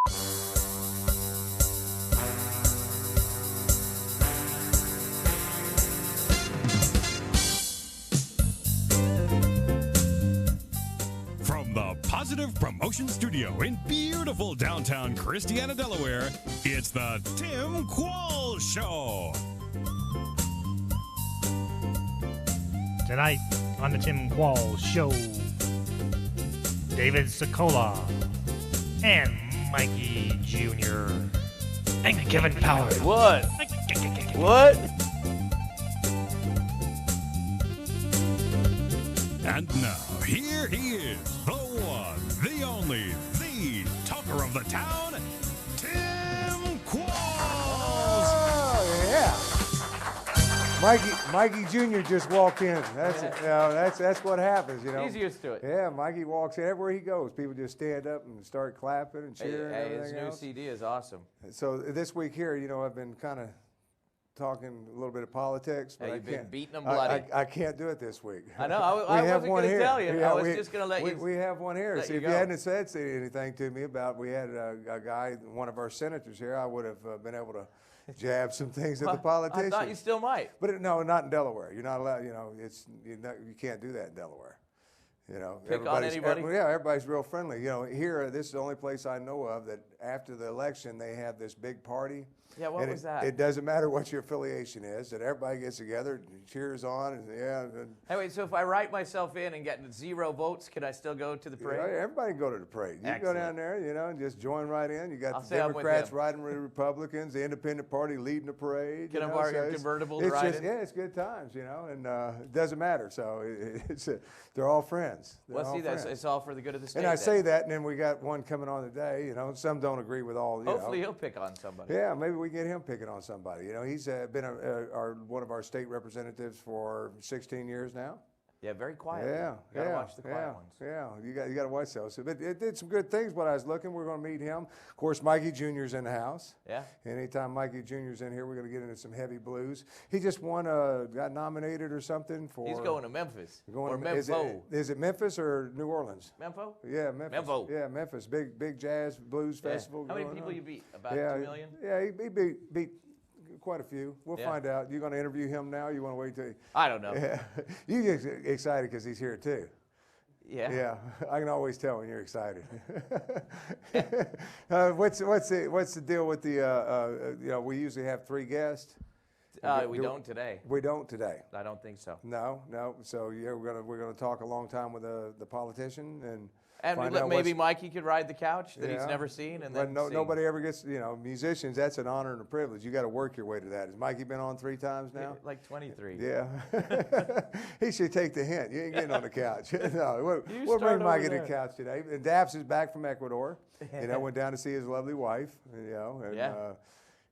From the Positive Promotion Studio in beautiful downtown Christiana, Delaware, it's the Tim Qualls Show. Tonight on the Tim Qualls Show, David Sikola and Mikey Jr. and Kevin Powers. What? What? And now, here he is, the one, the only, the talker of the town, Tim Qualls. Oh, yeah. Mikey Jr. just walked in. That's what happens, you know. He's used to it. Yeah, Mikey walks in everywhere he goes. People just stand up and start clapping and cheering. Hey, and his everything new else. CD is awesome. So this week here, you know, I've been kind of talking a little bit of politics, but Yeah, I you've been can't. being them bloody. I can't do it this week. I know. I wasn't going to tell you. I was just going to let you. We have one here. let See, you if go. you hadn't said anything to me about, we had a guy, one of our senators here, I would have been able to jab some things at the politicians. I thought you still might. But no, not in Delaware. You're not allowed. You know, you can't do that in Delaware. You know, Pick on anybody? Everybody's real friendly. You know, here, this is the only place I know of that after the election they have this big party. Yeah, what was that? It doesn't matter what your affiliation is. That everybody gets together, and cheers on, and Hey, wait, so if I write myself in and get 0 votes, can I still go to the parade? everybody can go to the parade. You can go down there, you know, and just join right in. You got I'll the say I'm with Democrats him. riding with the Republicans, the Independent Party leading the parade. Can you I know, borrow so your it's- convertible to it's ride just, in? Yeah, it's good times, you know, and it doesn't matter. So they're all friends. Well, see, it's all for the good of the state. And I then. say that, and then we got one coming on today. You know, some don't agree with all. Hopefully he'll pick on somebody. Yeah, maybe we get him picking on somebody. You know, he's been one of our state representatives for 16 years now. Yeah, very quiet. Yeah, You gotta watch the quiet ones. Yeah, you got to watch those. But it did some good things. When I was looking, we're going to meet him. Of course, Mikey Jr.'s in the house. Yeah. Anytime Mikey Jr.'s in here, we're going to get into some heavy blues. He just got nominated or something for. He's going to Memphis. Or Is Mempho. it Memphis or New Orleans? Mempho? Yeah, Memphis. Mempho. Yeah, Memphis. Big jazz blues Yeah. festival. How many going people on. you beat? About Yeah, 2 million? Yeah, he beat quite a few. We'll Yeah. find out. You going to interview him now? You want to wait till? I don't know. Yeah, you get excited because he's here too. Yeah. Yeah, I can always tell when you're excited. What's the deal with the? You know, we usually have 3 guests. We don't today. We don't today. I don't think so. No. So yeah, we're gonna talk a long time with the politician and. And find maybe out what's- Mikey could ride the couch that he's Yeah. never seen, and But then sing. nobody ever gets. You know, musicians. That's an honor and a privilege. You got to work your way to that. Has Mikey been on 3 times now? Like 23. Yeah. He should take the hint. You ain't getting on the couch. No, You we'll start bring Mikey over to the there. couch today. And Daps is back from Ecuador. You know, went down to see his lovely wife. You know, and, Yeah.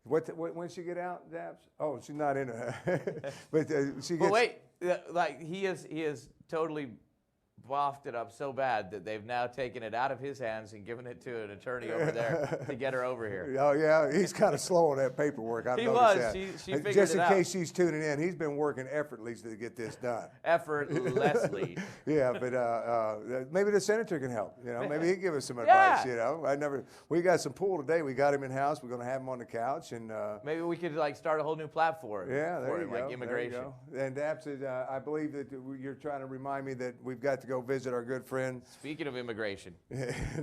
When she get out, Daps? Oh, she's not in it. But she gets. But wait, like he is totally boffed it up so bad that they've now taken it out of his hands and given it to an attorney over there to get her over here. Oh yeah, he's kind of slow on that paperwork. I've He noticed was. that. She figured Just it in out. case she's tuning in, he's been working effortlessly to get this done. Effortlessly. Yeah, but maybe the senator can help. You know, maybe he can give us some Yeah. advice. You know, we got some pool today. We got him in house. We're going to have him on the couch and. Maybe we could like start a whole new platform Yeah, there for you him, go. like immigration. There you go. And Daps, I believe that you're trying to remind me that we've got to go visit our good friend. Speaking of immigration,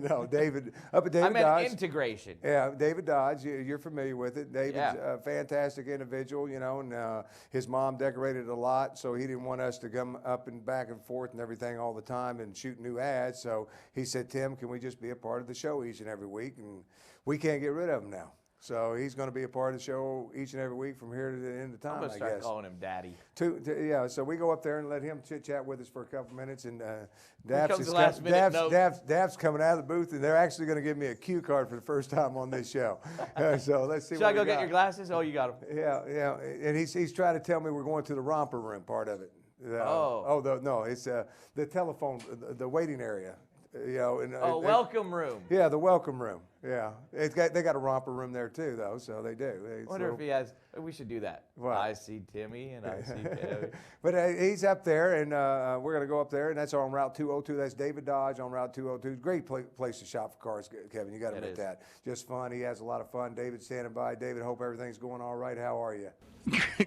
No, David. Up at David I meant Dodge. integration. Yeah, David Dodge, you're familiar with it. David's Yeah. a fantastic individual, you know, and his mom decorated a lot, so he didn't want us to come up and back and forth and everything all the time and shoot new ads. So he said, Tim, can we just be a part of the show each and every week? And we can't get rid of him now. So he's going to be a part of the show each and every week from here to the end of time, I'm gonna I start guess. calling him Daddy. Yeah, so we go up there and let him chit-chat with us for a couple minutes, and comes the last minute note. Daps coming out of the booth, and they're actually going to give me a cue card for the first time on this show. So let's see Should what I go we get got. your glasses? Oh, you got them. Yeah, and he's trying to tell me we're going to the romper room part of it. It's the telephone, the waiting area. You know, and, Oh, welcome room. yeah, the welcome room. Yeah, they got a romper room there too, though. So they do. I wonder if he has. We should do that. What? I see Timmy and I see Timmy. But he's up there, and we're going to go up there, and that's on Route 202. That's David Dodge on Route 202. Great place to shop for cars, Kevin. You got to admit that. Just fun. He has a lot of fun. David's standing by. David, hope everything's going all right. How are you?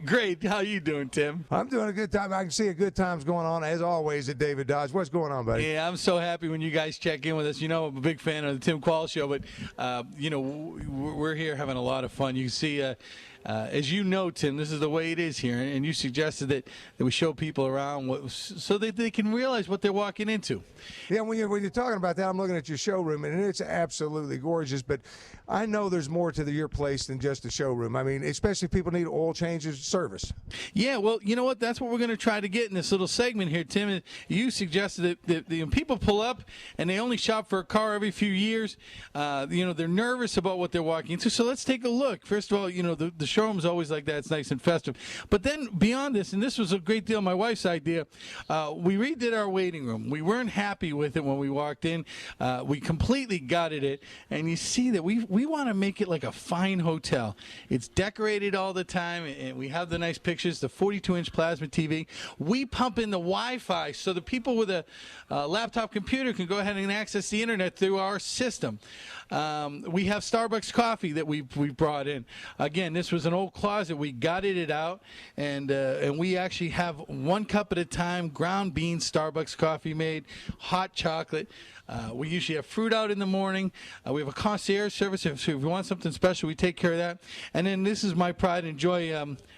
Great. How you doing, Tim? I'm doing a good time. I can see a good time's going on, as always, at David Dodge. What's going on, buddy? Yeah, I'm so happy when you guys check in with us. You know, I'm a big fan of the Tim Qual Show, but, you know, we're here having a lot of fun. You can see, as you know, Tim, this is the way it is here, and you suggested that we show people around so that they can realize what they're walking into. Yeah, when you're talking about that, I'm looking at your showroom, and it's absolutely gorgeous, but I know there's more to your place than just a showroom. I mean, especially if people need oil changes service. Yeah, well, you know what? That's what we're going to try to get in this little segment here, Tim. You suggested that when people pull up and they only shop for a car every few years, you know, they're nervous about what they're walking into. So let's take a look. First of all, you know, the showroom's always like that. It's nice and festive. But then beyond this, and this was a great deal my wife's idea, we redid our waiting room. We weren't happy with it when we walked in. We completely gutted it. And you see that we want to make it like a fine hotel. It's decorated all the time, and we have the nice pictures, the 42-inch plasma TV. We pump in the Wi-Fi so the people with a laptop computer can go ahead and access the internet through our system. We have Starbucks coffee that we brought in. Again, this was an old closet. We gutted it out, and we actually have 1 cup at a time, ground bean Starbucks coffee made, hot chocolate. We usually have fruit out in the morning. We have a concierge service. If you want something special, we take care of that. And then this is my pride and joy.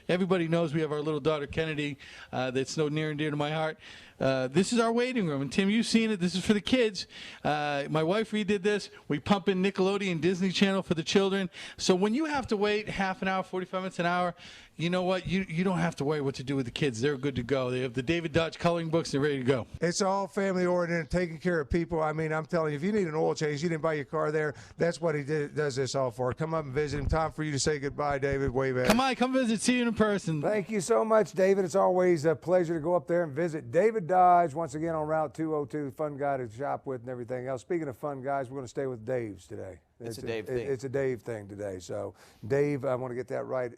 Everybody knows we have our little daughter, Kennedy, that's so near and dear to my heart. This is our waiting room. And, Tim, you've seen it. This is for the kids. My wife redid this. We pump in Nickelodeon, Disney Channel for the children. So when you have to wait half an hour, 45 minutes, an hour, you know what? You don't have to worry what to do with the kids. They're good to go. They have the David Dodge coloring books. They're ready to go. It's all family-oriented, taking care of people. I mean, I'm telling you, if you need an oil change, you didn't buy your car there, that's what he does this all for. Come up and visit him. Time for you to say goodbye, David. Wave at Come on, come visit. See you in person. Thank you so much, David. It's always a pleasure to go up there and visit David Dodge, once again on Route 202, fun guy to shop with and everything else. Speaking of fun guys, we're going to stay with Dave's today. It's a Dave thing. It's a Dave thing today. So, Dave, I want to get that right.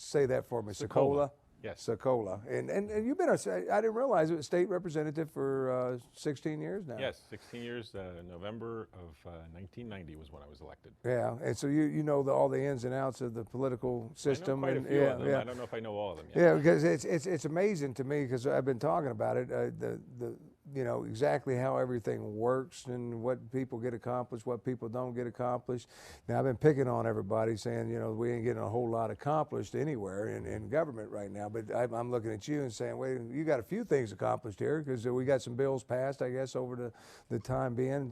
Say that for me. Sikola. Yes. Sikola. And you've been, I didn't realize it was state representative for 16 years now. Yes, 16 years. November of 1990 was when I was elected. Yeah, and so you know all the ins and outs of the political system. I know quite a few of them. Yeah. I don't know if I know all of them yet. Yeah, because it's amazing to me because I've been talking about it. You know exactly how everything works and what people get accomplished, what people don't get accomplished. Now I've been picking on everybody, saying we ain't getting a whole lot accomplished anywhere in government right now. But I'm looking at you and saying, wait, you got a few things accomplished here because we got some bills passed, I guess, over the time being.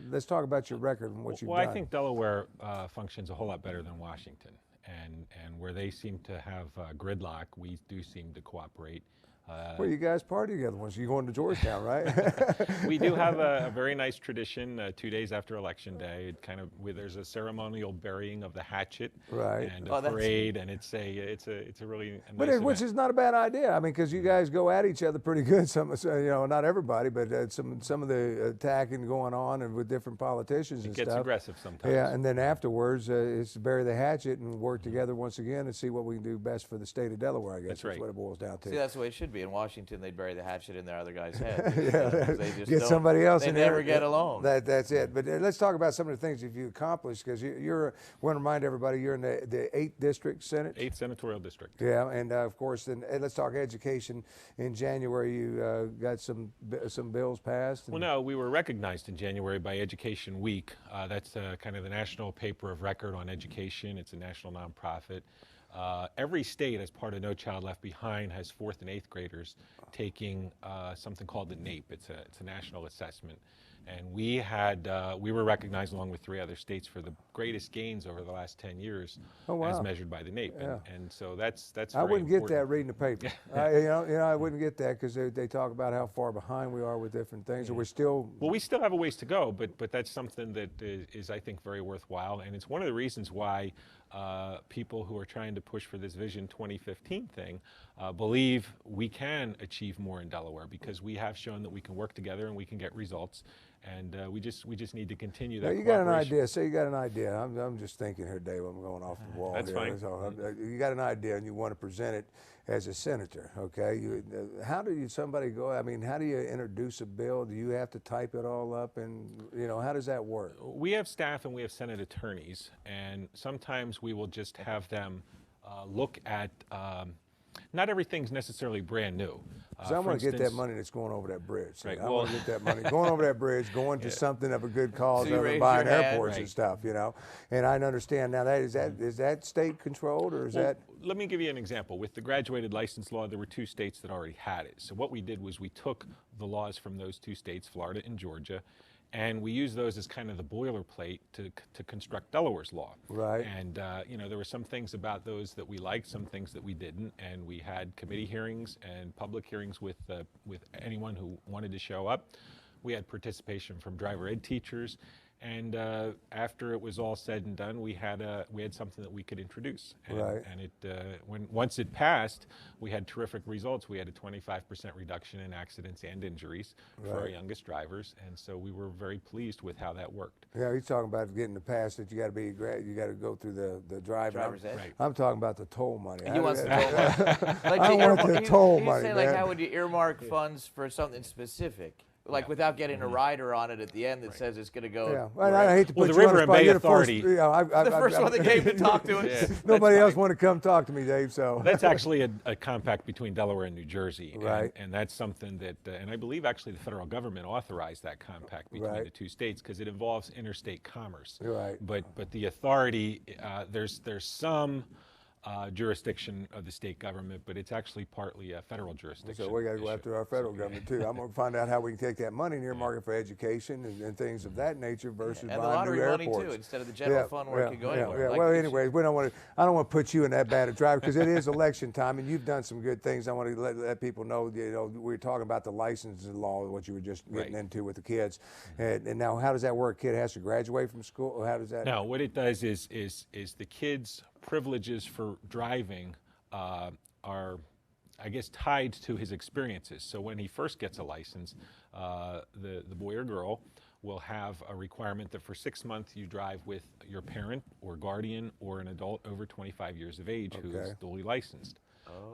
Let's talk about your record and what you've done. Well, I think Delaware functions a whole lot better than Washington, and where they seem to have gridlock, we do seem to cooperate. Well, you guys party together once. You're going to Georgetown, right? We do have a very nice tradition 2 days after Election Day. It there's a ceremonial burying of the hatchet, right? And a parade, and it's a really nice event. Which is not a bad idea. I mean, because you guys go at each other pretty good. Not everybody, but some of the attacking going on and with different politicians and stuff. It gets aggressive sometimes. Yeah, and then afterwards, it's to bury the hatchet and work together once again and see what we can do best for the state of Delaware. I guess that's right. What it boils down to. See, that's the way it should be. In Washington, they'd bury the hatchet in their other guy's head. They just get somebody else they in never there. get along. That's it. But let's talk about some of the things that you accomplished, because we want to remind everybody you're in the 8th District Senate. 8th Senatorial District. Yeah, and of course, then let's talk education. In January, you got some bills passed. Well, no, we were recognized in January by Education Week. That's kind of the national paper of record on education. It's a national nonprofit. Every state, as part of No Child Left Behind, has 4th and 8th graders taking something called the NAEP. It's a national assessment. And we were recognized along with 3 other states for the greatest gains over the last 10 years, as measured by the NAEP. Yeah. And so that's I very wouldn't get important. that reading the paper. I wouldn't get that because they talk about how far behind we are with different things, and we're still. Well, we still have a ways to go, but that's something that is I think very worthwhile, and it's one of the reasons why people who are trying to push for this Vision 2015 thing believe we can achieve more in Delaware, because we have shown that we can work together and we can get results. And we just need to continue Now that. you got an cooperation. idea. Say you got an idea. I'm just thinking here, Dave. I'm going off the wall That's here. fine. So, you got an idea and you want to present it as a senator, okay? How do you somebody go? I mean, how do you introduce a bill? Do you have to type it all up, and how does that work? We have staff and we have Senate attorneys, and sometimes we will just have them look at. Not everything's necessarily brand new. Because I want to get that instance- money that's going over that bridge. See, Right, I want to get that money going over that bridge, going to something of a good cause, So you other than raise buying your hand. airports and Right. stuff, And I understand now is that state controlled, or is Well, that? let me give you an example. With the graduated license law, there were 2 states that already had it. So what we did was we took the laws from those 2 states, Florida and Georgia, and we used those as kind of the boilerplate to construct Delaware's law. Right. And there were some things about those that we liked, some things that we didn't, and we had committee hearings and public hearings with anyone who wanted to show up. We had participation from driver ed teachers. And after it was all said and done, we had something that we could introduce. And, Right. And once it passed, we had terrific results. We had a 25% reduction in accidents and injuries for our Right. youngest drivers, and so we were very pleased with how that worked. Yeah, he's talking about getting the pass that you got to go through the driving. Driver's ed. Right. I'm talking about the toll money. He wants the toll money. Like I the want earmark- the toll he's money, saying, man. like, how would you earmark funds for something specific? Like without getting a rider on it at the end that says it's going to go. Yeah, and I hate to Well, put the you on River and spot. Bay You're the first- Authority- The first one that came to talk to us. Nobody else wanted to come talk to me, Dave. So That's actually a compact between Delaware and New Jersey. Right. And that's something that, and I believe actually the federal government authorized that compact between Right. the 2 states because it involves interstate commerce. Right. But the authority, there's some jurisdiction of the state government, but it's actually partly a federal jurisdiction. So we got to go issue. after our federal government too. I'm going to find out how we can take that money and earmark it for education and things of that nature versus And the buying lottery new money airports. too, instead of the general fund where it could go anywhere. Yeah. Like Well, it's- anyway, we don't want to. I don't want to put you in that bad a driver because it is election time, and you've done some good things. I want to let people know. We're talking about the licensing law, what you were just getting Right. into with the kids, and now how does that work? Kid has to graduate from school. Or how does that? No, what it does is the kids' privileges for driving are, I guess, tied to his experiences. So when he first gets a license, the boy or girl will have a requirement that for 6 months you drive with your parent or guardian or an adult over 25 years of age who is Okay. duly licensed.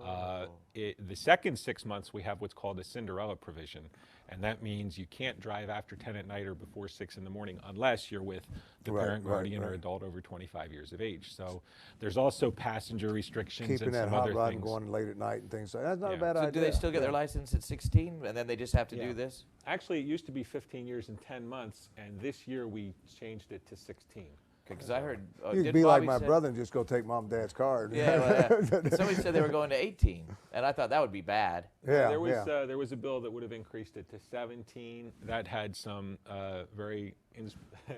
The second 6 months we have what's called a Cinderella provision, and that means you can't drive after 10 at night or before 6 in the morning unless you're with the Right, parent, right, guardian, or right. adult over 25 years of age. So there's also passenger restrictions Keeping and that some hot other rod things. and going late at night and things like that. That's not Yeah. a bad So idea. do they still get their license at 16, and then they just have to Yeah. do this? Actually, it used to be 15 years and 10 months, and this year we changed it to 16. Because I heard. You could did be like Bobby my say- brother and just go take mom and dad's car. Yeah, well, yeah. Somebody said they were going to 18, and I thought that would be bad. Yeah, There was a bill that would have increased it to 17. That had some very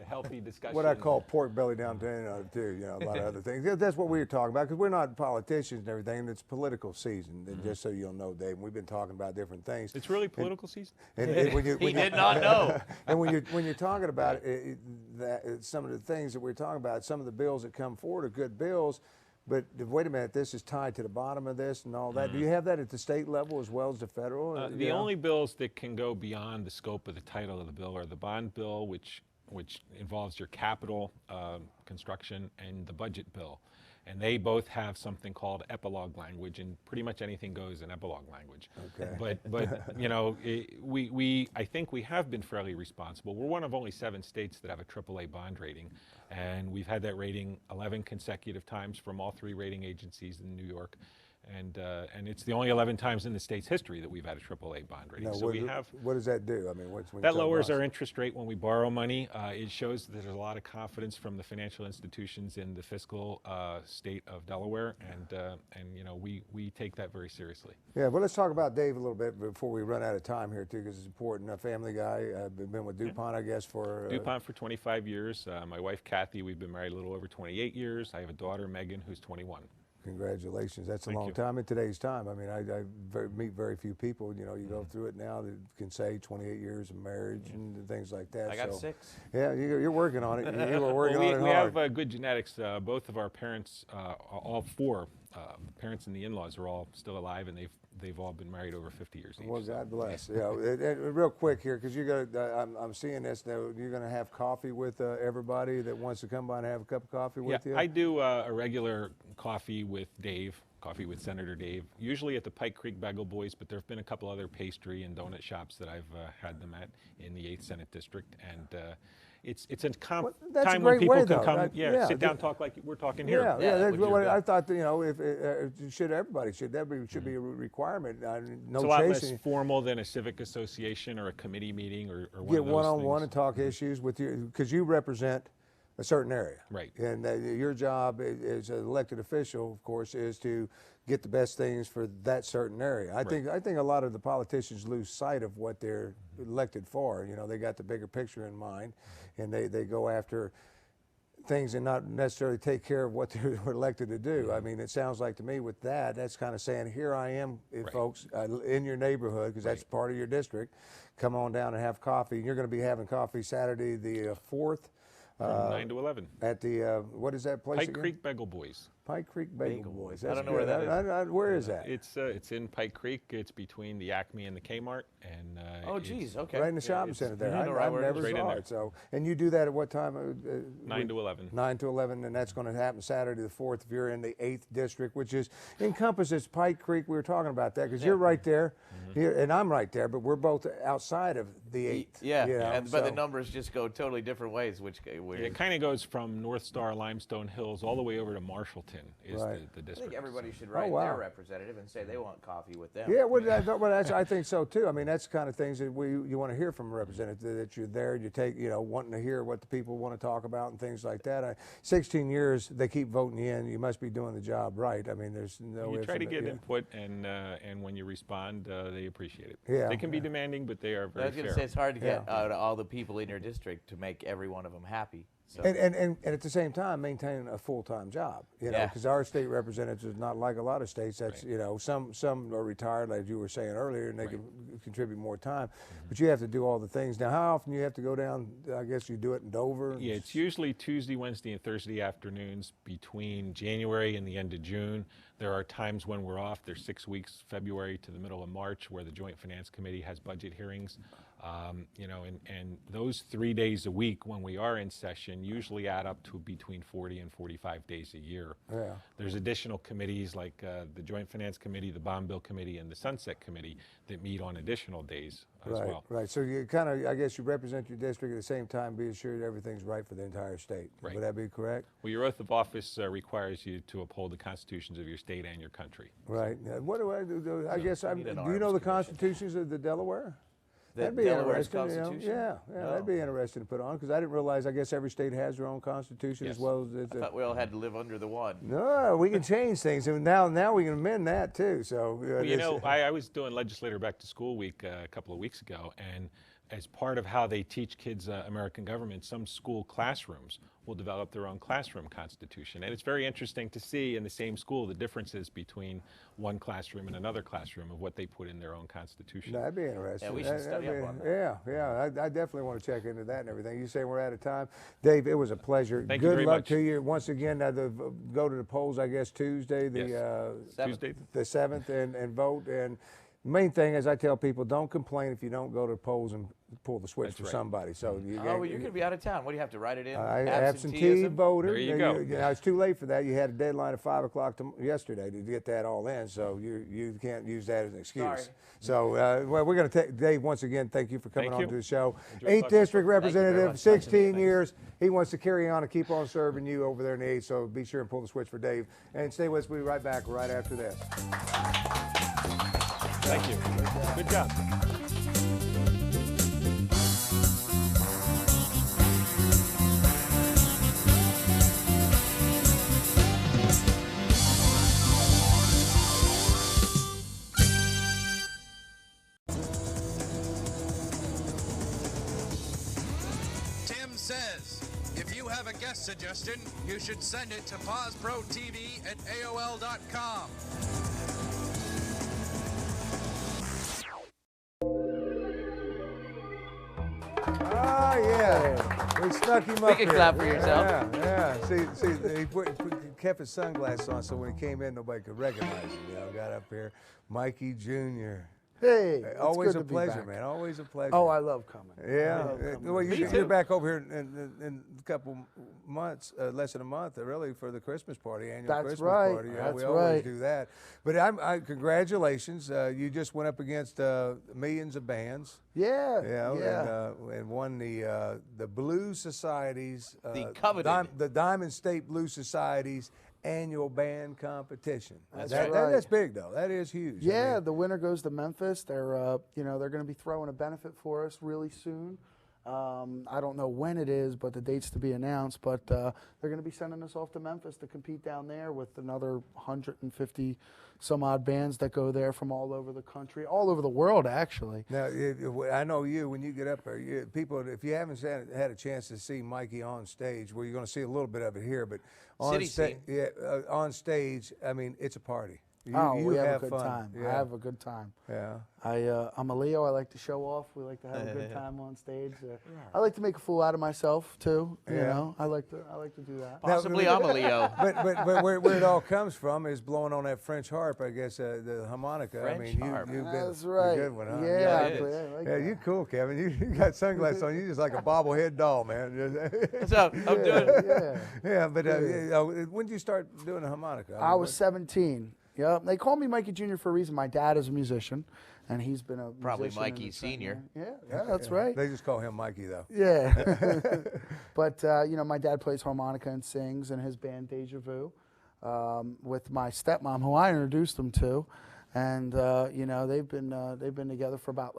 healthy discussion. What I call pork belly down too, a lot of other things. Yeah, that's what we were talking about because we're not politicians and everything, and it's political season. And just so you'll know, Dave, we've been talking about different things. It's really political season. And when you, He did not know. And when you're talking about some of the things that we're talking about, some of the bills that come forward are good bills. But wait a minute, this is tied to the bottom of this and all that. Do you have that at the state level as well as the federal? The only bills that can go beyond the scope of the title of the bill are the bond bill, which involves your capital construction, and the budget bill. And they both have something called epilogue language, and pretty much anything goes in epilogue language. Okay. But I think we have been fairly responsible. We're one of only 7 states that have a AAA bond rating, and we've had that rating 11 consecutive times from all 3 rating agencies in New York. And it's the only 11 times in the state's history that we've had a AAA bond rating. Now, so we have. what does that do? I mean, when you That talk lowers about- our interest rate when we borrow money. It shows that there's a lot of confidence from the financial institutions in the fiscal state of Delaware, and we take that very seriously. Yeah, well, let's talk about Dave a little bit before we run out of time here, too, because it's important. A family guy, been with DuPont, I guess, for... DuPont for 25 years. My wife, Kathy, we've been married a little over 28 years. I have a daughter, Megan, who's 21. Congratulations. That's a Thank long you. time in today's time. I mean, I meet very few people, you go through it now that can say 28 years of marriage and things like that. I got so, 6. Yeah, you're working on it. You were working Well, on it we hard. have good genetics. Both of our parents, all 4 parents and the in-laws are all still alive, and they've all been married over 50 years each. Well, so, God bless. Real quick here, because I'm seeing this now. You're going to have coffee with everybody that wants to come by and have a cup of coffee with you? I do a regular coffee with Dave, coffee with Senator Dave, usually at the Pike Creek Bagel Boys, but there have been a couple other pastry and donut shops that I've had them at in the 8th Senate District. And it's a that's time a when great people way, can though. come, sit down, talk like we're talking here. That's which is what good. I thought. If should everybody should be a requirement. No It's a lot less chasing. formal than a civic association or a committee meeting or one Get of those one-on-one things. and talk issues with you, because you represent a certain area. Right. And your job as an elected official, of course, is to get the best things for that certain area. I think a lot of the politicians lose sight of what they're elected for. They got the bigger picture in mind, and they go after things and not necessarily take care of what they were elected to do. I mean, it sounds like to me with that's kind of saying, here I am, folks, in your neighborhood, because that's part of your district. Come on down and have coffee. You're going to be having coffee Saturday the 4th. From 9 to 11. At the, what is that place Pike again? Creek Bagel Boys. Pike Creek Bagel Boys. I That's don't know where good. that is. Where is that? It's in Pike Creek. It's between the Acme and the Kmart. And Oh, it's geez. Okay. Right in the shopping center there. I know right I've where it never is. Right in saw there. it. So, and you do that at what time? 9 to 11. 9 to 11, and that's going to happen Saturday the 4th if you're in the 8th district, which encompasses Pike Creek. We were talking about that because you're right there, here, and I'm right there, but we're both outside of the 8th. Yeah, but the so- numbers just go totally different ways, which It kind of goes from North Star, Limestone Hills, all the way over to Marshallton is Right. the I district. think everybody should write wow. their representative and say they want coffee with them. Yeah, I think so too. I mean, that's the kind of things that you want to hear from a representative, that you're there, you take, wanting to hear what the people want to talk about and things like that. 16 years, they keep voting you in. You must be doing the job right. I mean, there's no. You ifs try to and get yeah. input, and when you respond, they appreciate it. Yeah. They can be demanding, but they are I very was going fair. to say it's hard to get all the people in your district to make every one of them happy. So. And at the same time, maintaining a full-time job, Yeah. because our state representatives is not like a lot of states. That's some are retired, like you were saying earlier, and they can contribute more time. But you have to do all the things. Now, how often you have to go down? I guess you do it in Dover. Yeah, it's usually Tuesday, Wednesday, and Thursday afternoons between January and the end of June. There are times when we're off. There's 6 weeks, February to the middle of March, where the Joint Finance Committee has budget hearings. And those 3 days a week when we are in session usually add up to between 40 and 45 days a year. Yeah. There's additional committees like the Joint Finance Committee, the Bond Bill Committee, and the Sunset Committee that meet on additional days as well. Right. So you kind of, I guess, you represent your district at the same time, being sure that everything's right for the entire state. Right. Would that be correct? Well, your oath of office requires you to uphold the constitutions of your state and your country. Right. Now, what do I do? I guess do need an you know arms the commission. constitutions of the Delaware? The That'd be Delaware's interesting. constitution? Yeah, that'd be interesting to put on, because I didn't realize. I guess every state has their own constitution as Yes. well as. I thought we all had to live under the one. No, we can change things, and now we can amend that too. So Well, I was doing Legislator Back to School Week a couple of weeks ago, and as part of how they teach kids American government, some school classrooms will develop their own classroom constitution. And it's very interesting to see in the same school the differences between one classroom and another classroom of what they put in their own constitution. that'd be interesting. Yeah, we should study up on that. Yeah. I definitely want to check into that and everything. You say we're out of time, Dave. It was a pleasure. Thank you Good very luck much. to you once again. Go to the polls, I guess, Tuesday, Tuesday. the 7th, and vote. And main thing, as I tell people, don't complain if you don't go to the polls and pull the switch That's for right. somebody. So you Oh, well, you're going to be out of town. What do you have to write it in? absentee voter. There you go. It's too late for that. You had a deadline at 5 o'clock yesterday to get that all in, so you can't use that as an excuse. Sorry. So, well, we're going to take Dave once again. Thank you for coming Thank on you. to the show. Enjoyed 8th talking. District Representative, much. 16 years. He wants to carry on and keep on serving you over there in the 8th. So be sure and pull the switch for Dave. And stay with us. We'll be right back right after this. Thank you. Good job. Tim says, if you have a guest suggestion, you should send it to PawsProTV@AOL.com. Oh, yeah. We snuck him We up can here. clap for yourself. Yeah. See, he kept his sunglasses on, so when he came in, nobody could recognize him. Got up here, Mikey Jr. Hey, it's Always good a to be pleasure, back. man. Always a pleasure. Oh, I love coming. Yeah. I love coming. Well, Me you're too. back over here in a couple months, less than a month, really, for the Christmas party, annual That's Christmas right. party. That's we always right. do that. But congratulations. You just went up against millions of bands. Yeah. And won the Blues Society's The coveted. the Diamond State Blues Society's annual band competition. That's That- right. That's big though. That is huge. I Yeah, mean, the winner goes to Memphis. They're they're going to be throwing a benefit for us really soon. I don't know when it is, but the date's to be announced. But they're going to be sending us off to Memphis to compete down there with another 150 some odd bands that go there from all over the country, all over the world, actually. Now, I know you, when you get up there, people, if you haven't had a chance to see Mikey on stage, well, you're going to see a little bit of it here, but on City scene. on stage, I mean, it's a party. You We have a good fun. time. Yeah. I have a good time. Yeah. I'm a Leo. I like to show off. We like to have a good time on stage. I like to make a fool out of myself too. You Yeah. know, I like to do that. Possibly I'm a Leo. But where it all comes from is blowing on that French harp, I guess, the harmonica. French I mean, harp. you've been That's a right. good one, huh? Yeah, Yeah, I it play- is. I like Yeah, that. you cool, Kevin. You got sunglasses on. You just like a bobblehead doll, man. So I'm doing. Yeah. Yeah, but when did you start doing the harmonica? I was 17. Yep. They call me Mikey Jr. for a reason. My dad is a musician, and he's been a Probably musician and Mikey a Sr.. singer. Yeah, that's right. They just call him Mikey, though. Yeah. But, my dad plays harmonica and sings in his band Deja Vu with my stepmom, who I introduced him to. And, they've been together for about,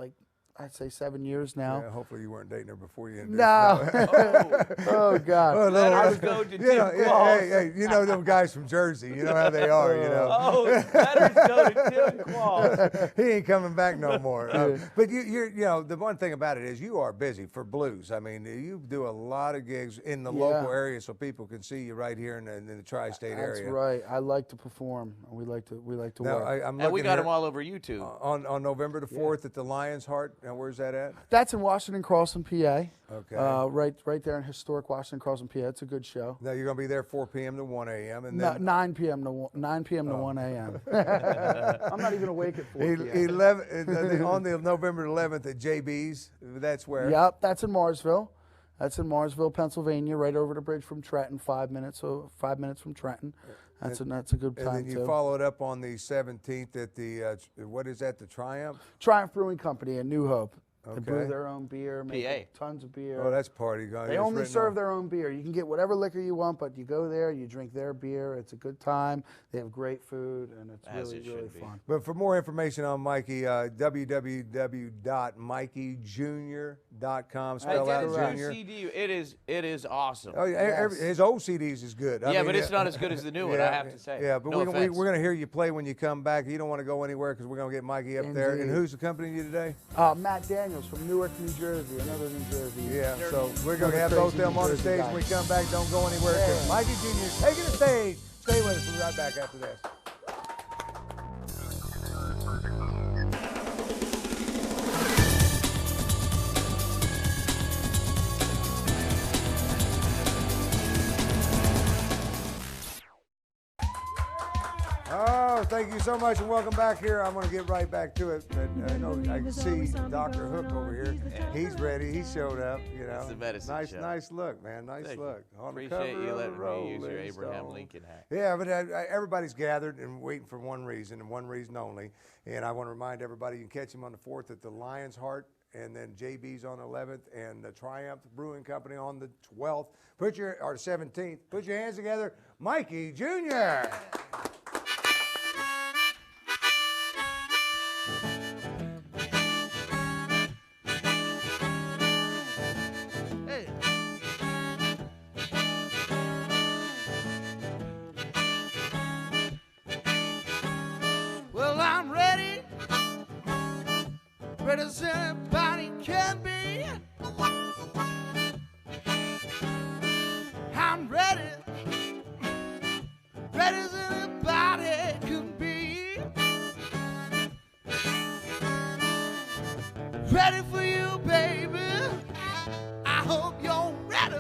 I'd say 7 years now. Yeah, hopefully you weren't dating her before you. No. Oh, God. Let us go to You Tim know, Qualls. hey, you know them guys from Jersey. You know how they are. You know. Oh, let us go to Tim Qualls. He ain't coming back no more. But you're the one thing about it is you are busy for blues. I mean, you do a lot of gigs in the local area, so people can see you right here in the tri-state area. That's right. I like to perform. We like to Now, work. I'm And we looking got here them all over YouTube. on November the 4th at the Lion's Heart. Now, where's that at? That's in Washington Crossing, PA. Okay. Right there in historic Washington Crossing, PA. It's a good show. Now you're going to be there 4 p.m. to 1 a.m. and then 9 p.m. to 1 a.m. I'm not even awake at 4 p.m. 11 on the November 11th at JB's. That's where. Yep, that's in Marsville. That's in Marsville, Pennsylvania, right over the bridge from Trenton. 5 minutes from Trenton. That's a good time And then you too. follow it up on the 17th at the what is that? The Triumph. Triumph Brewing Company in New Hope. They brew Okay. their own beer, make tons of beer. Oh, that's party going. They only serve their own beer. You can get whatever liquor you want, but you go there, you drink their beer. It's a good time. They have great food, and it's As really, it really should be. fun. But for more information on Mikey, www.mikeyjr.com. I Spell did out a true Junior. CD. It is awesome. Oh, yeah, his old CDs is good. I Yeah, mean, but it's not as good as the new one, I have to say. Yeah, but No we're offense. going to hear you play when you come back. You don't want to go anywhere because we're going to get Mikey up there. And Indeed. who's accompanying you today? Matt Daniels from Newark, New Jersey, another New Jersey. Yeah, so we're going to have Crazy both of them New on the Jersey stage guy. when we come back. Don't go anywhere. 'Cause Yeah. Mikey Jr. is taking the stage. Stay with us. We'll be right back after this. Oh, thank you so much and welcome back here. I'm going to get right back to it. But I know I can see Dr. Hook over here. He's ready. He showed up. You know, It's the medicine nice, show. nice look, man. Nice Thank you. look. On the Appreciate cover you of the letting me use your Rolling Abraham Stone. Lincoln hat. Yeah, but everybody's gathered and waiting for one reason and one reason only. And I want to remind everybody you can catch him on the 4th at the Lion's Heart, and then JB's on the 11th, and the Triumph Brewing Company on the 12th. Or 17th. Put your hands together, Mikey Jr. Well, I'm ready as anybody can be. I'm ready as anybody can be. Ready for you, baby. I hope you're ready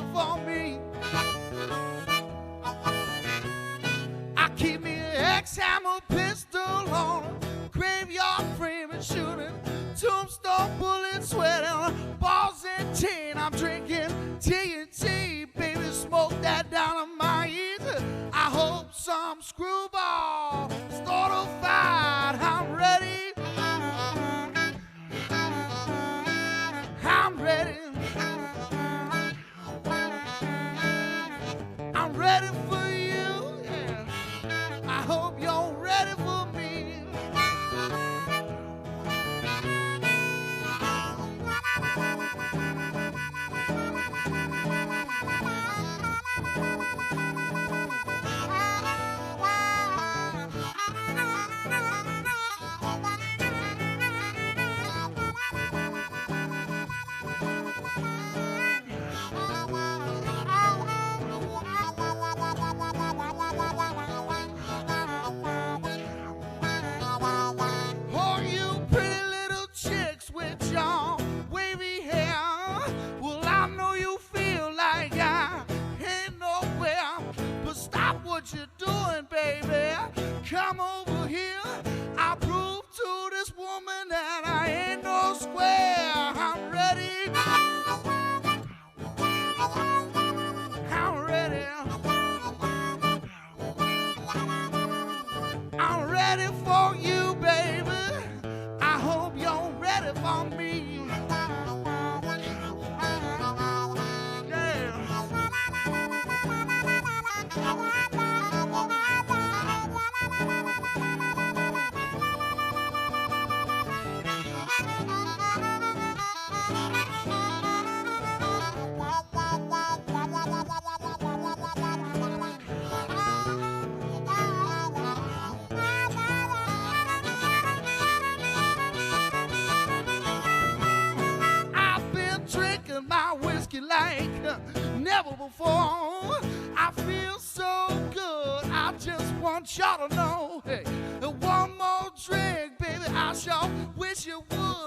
Axe, hammer, pistol on a graveyard frame and shooting. Tombstone bullets sweating, balls and tin. I'm drinking TNT, baby, smoke that dynamite. I hope some screwball start a fight. I'm ready. I'm ready. I'm ready for you. Yeah. I hope you're ready for me. Oh, you pretty little chicks with your wavy hair. Well, I know you feel like I ain't nowhere. But stop what you're doing, baby. Come over here. I prove to this woman that I ain't no square. I'm ready. I'm ready. I'm ready for you, baby. I hope you're ready for me. I've been drinking my whiskey like never before. I feel so good. I just want y'all to know. Hey, one more drink, baby. I sure wish you would.